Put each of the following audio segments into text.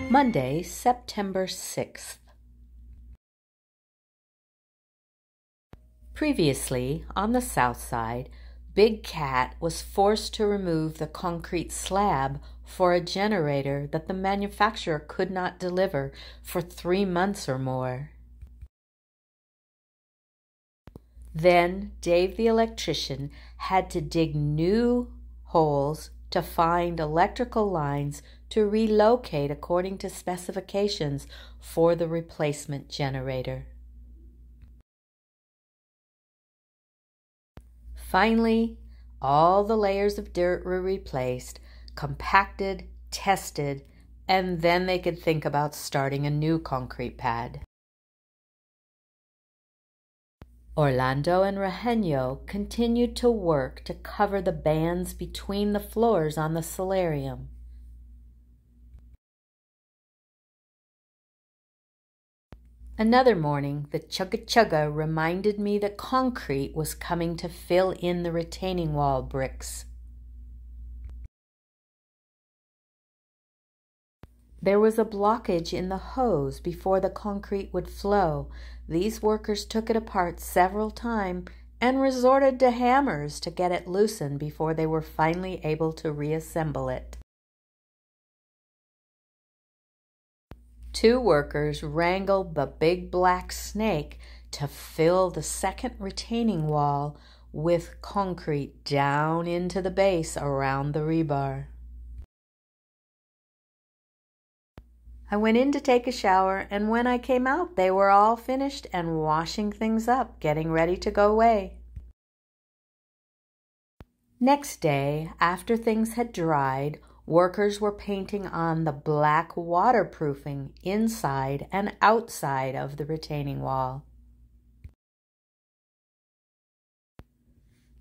Monday, September 6th. Previously, on the south side, Big Cat was forced to remove the concrete slab for a generator that the manufacturer could not deliver for 3 months or more. Then Dave the electrician had to dig new holes to find electrical lines to relocate according to specifications for the replacement generator. Finally, all the layers of dirt were replaced, compacted, tested, and then they could think about starting a new concrete pad. Orlando and Eugenio continued to work to cover the bands between the floors on the solarium. Another morning, the chugga-chugga reminded me that concrete was coming to fill in the retaining wall bricks. There was a blockage in the hose before the concrete would flow. These workers took it apart several times and resorted to hammers to get it loosened before they were finally able to reassemble it. 2 workers wrangled the big black snake to fill the second retaining wall with concrete down into the base around the rebar. I went in to take a shower, and when I came out, they were all finished and washing things up, getting ready to go away. Next day, after things had dried, workers were painting on the black waterproofing inside and outside of the retaining wall.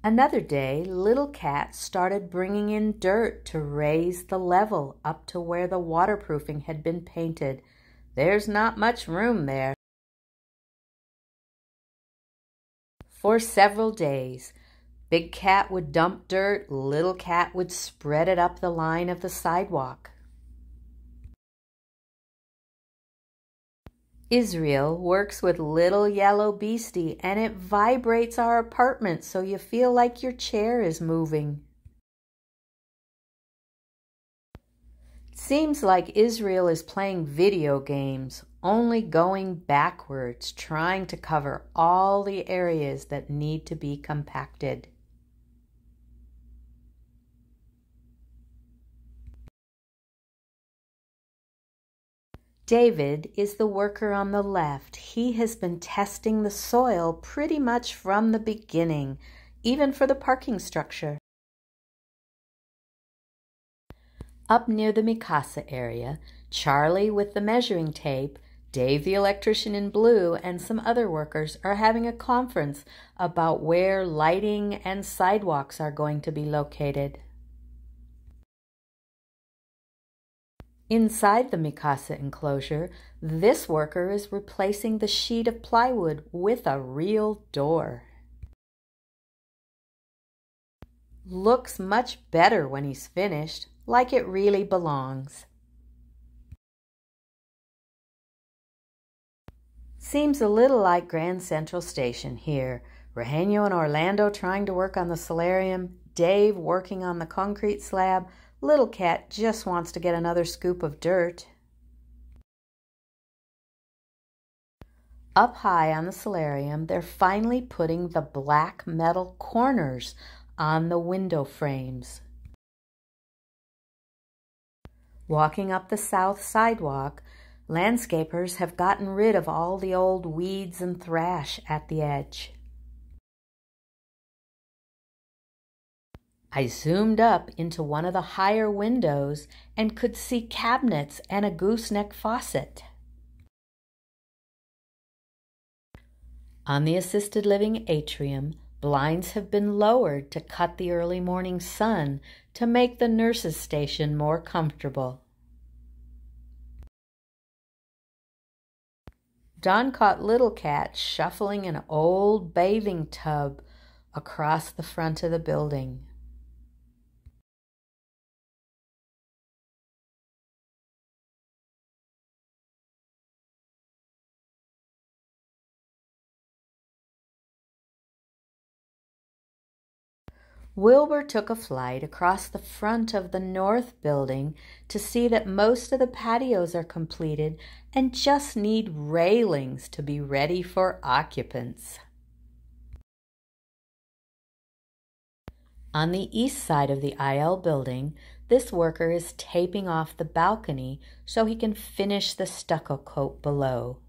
Another day, Little Cat started bringing in dirt to raise the level up to where the waterproofing had been painted. There's not much room there. For several days, Big Cat would dump dirt, Little Cat would spread it up the line of the sidewalk. Israel works with Little Yellow Beastie, and it vibrates our apartment so you feel like your chair is moving. It seems like Israel is playing video games, only going backwards, trying to cover all the areas that need to be compacted. David is the worker on the left. He has been testing the soil pretty much from the beginning, even for the parking structure. Up near the Mikasa area, Charlie with the measuring tape, Dave the electrician in blue, and some other workers are having a conference about where lighting and sidewalks are going to be located. Inside the Mikasa enclosure, this worker is replacing the sheet of plywood with a real door. Looks much better when he's finished, like it really belongs. Seems a little like Grand Central Station here. Eugenio and Orlando trying to work on the solarium, Dave working on the concrete slab. Little Cat just wants to get another scoop of dirt. Up high on the solarium, they're finally putting the black metal corners on the window frames. Walking up the south sidewalk, Landscapers have gotten rid of all the old weeds and thrash at the edge. I zoomed up into one of the higher windows and could see cabinets and a gooseneck faucet. On the assisted living atrium, blinds have been lowered to cut the early morning sun to make the nurse's station more comfortable. Don caught Little Cat shuffling an old bathing tub across the front of the building. Wilbur took a flight across the front of the north building to see that most of the patios are completed and just need railings to be ready for occupants. On the east side of the IL building, this worker is taping off the balcony so he can finish the stucco coat below.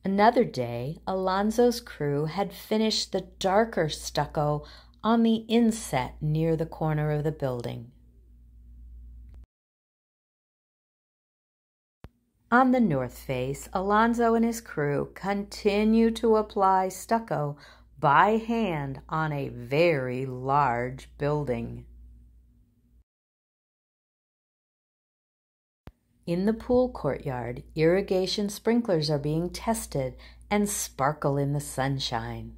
Another day, Alonzo's crew had finished the darker stucco on the inset near the corner of the building. On the north face, Alonzo and his crew continue to apply stucco by hand on a very large building. In the pool courtyard, irrigation sprinklers are being tested and sparkle in the sunshine.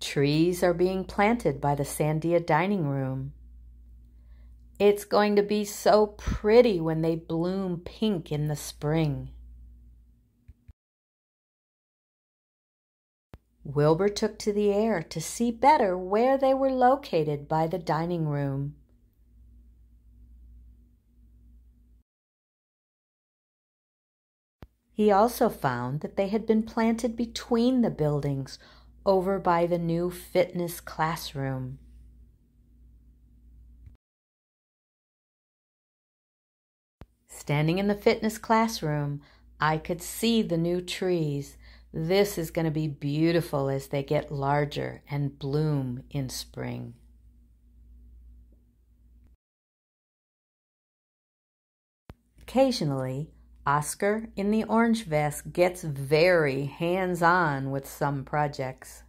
Trees are being planted by the Sandia dining room. It's going to be so pretty when they bloom pink in the spring. Wilbur took to the air to see better where they were located by the dining room. He also found that they had been planted between the buildings over by the new fitness classroom. Standing in the fitness classroom, I could see the new trees. This is going to be beautiful as they get larger and bloom in spring. Occasionally, Oscar in the orange vest gets very hands-on with some projects.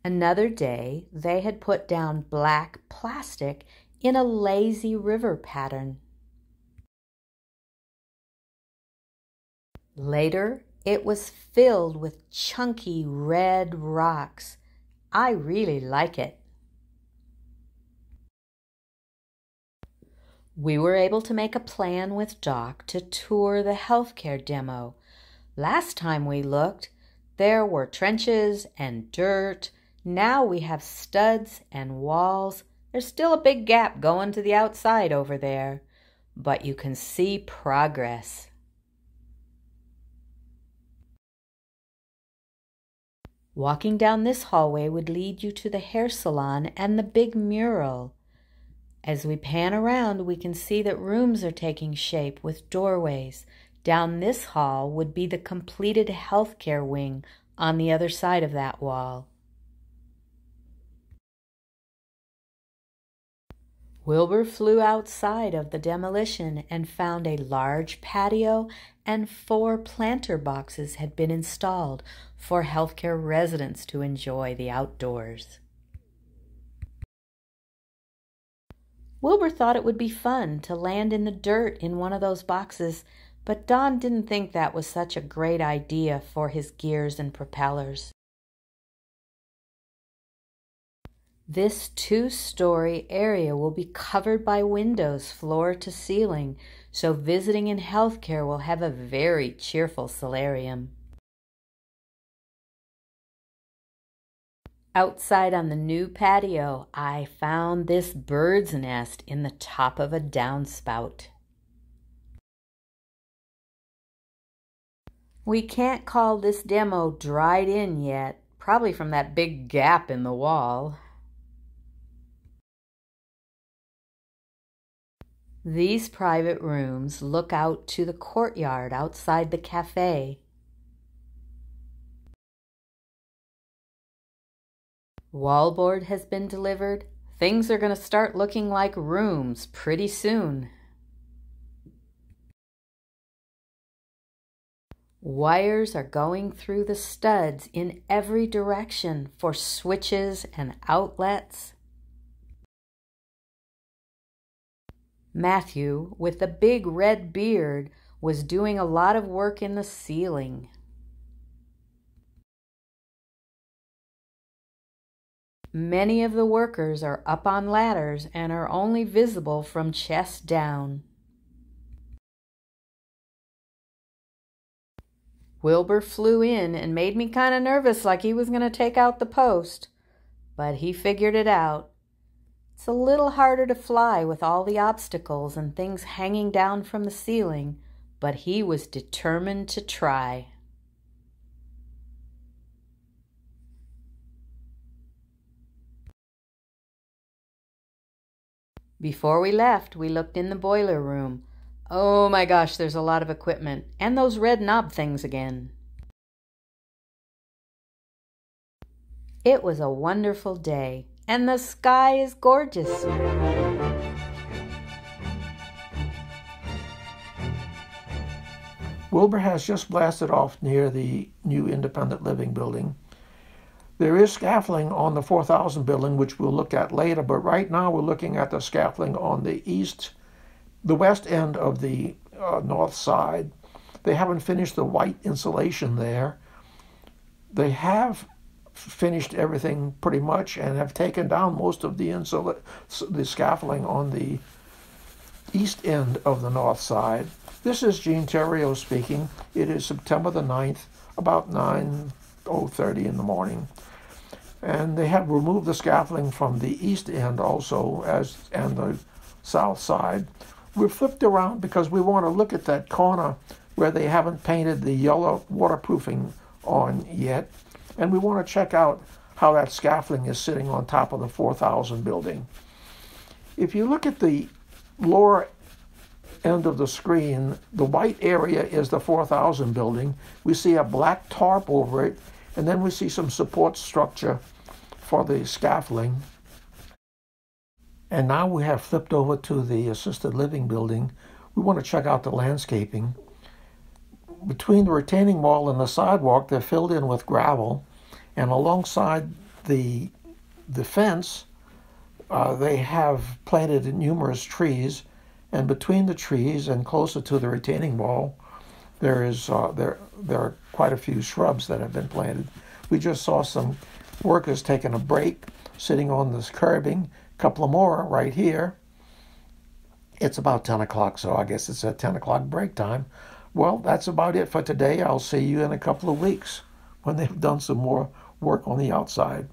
Another day, they had put down black plastic in a lazy river pattern. Later, it was filled with chunky red rocks. I really like it. We were able to make a plan with Doc to tour the healthcare demo. Last time we looked, there were trenches and dirt. Now we have studs and walls. There's still a big gap going to the outside over there, but you can see progress. Walking down this hallway would lead you to the hair salon and the big mural. As we pan around, we can see that rooms are taking shape with doorways. Down this hall would be the completed healthcare wing on the other side of that wall. Wilbur flew outside of the demolition and found a large patio and 4 planter boxes had been installed for healthcare residents to enjoy the outdoors. Wilbur thought it would be fun to land in the dirt in one of those boxes, but Don didn't think that was such a great idea for his gears and propellers. This 2-story area will be covered by windows floor to ceiling, so visiting in healthcare will have a very cheerful solarium. Outside on the new patio, I found this bird's nest in the top of a downspout. We can't call this demo dried in yet, probably from that big gap in the wall. These private rooms look out to the courtyard outside the cafe. Wallboard has been delivered. Things are going to start looking like rooms pretty soon. Wires are going through the studs in every direction for switches and outlets. Matthew, with the big red beard, was doing a lot of work in the ceiling. Many of the workers are up on ladders and are only visible from chest down. Wilbur flew in and made me kind of nervous, like he was going to take out the post, but he figured it out. It's a little harder to fly with all the obstacles and things hanging down from the ceiling, but he was determined to try. Before we left, we looked in the boiler room. Oh my gosh, there's a lot of equipment, and those red knob things again. It was a wonderful day, and the sky is gorgeous. Wilbur has just blasted off near the new independent living building. There is scaffolding on the 4000 building, which we'll look at later, but right now we're looking at the scaffolding on the west end of the north side. They haven't finished the white insulation there. They have finished everything pretty much and have taken down most of the scaffolding on the east end of the north side. This is Gene Theriault speaking. It is September the 9th, about 9:30 in the morning. And they have removed the scaffolding from the east end also, and the south side. We're flipped around because we want to look at that corner where they haven't painted the yellow waterproofing on yet. And we want to check out how that scaffolding is sitting on top of the 4000 building. If you look at the lower end of the screen, the white area is the 4000 building. We see a black tarp over it, and then we see some support structure for the scaffolding. And now we have flipped over to the assisted living building. We want to check out the landscaping. Between the retaining wall and the sidewalk, they're filled in with gravel, and alongside the fence, they have planted numerous trees, and between the trees and closer to the retaining wall, there are quite a few shrubs that have been planted. We just saw some workers taking a break, sitting on this curbing. A couple of more right here. It's about 10 o'clock, so I guess it's a 10 o'clock break time. Well, that's about it for today. I'll see you in a couple of weeks when they've done some more work on the outside.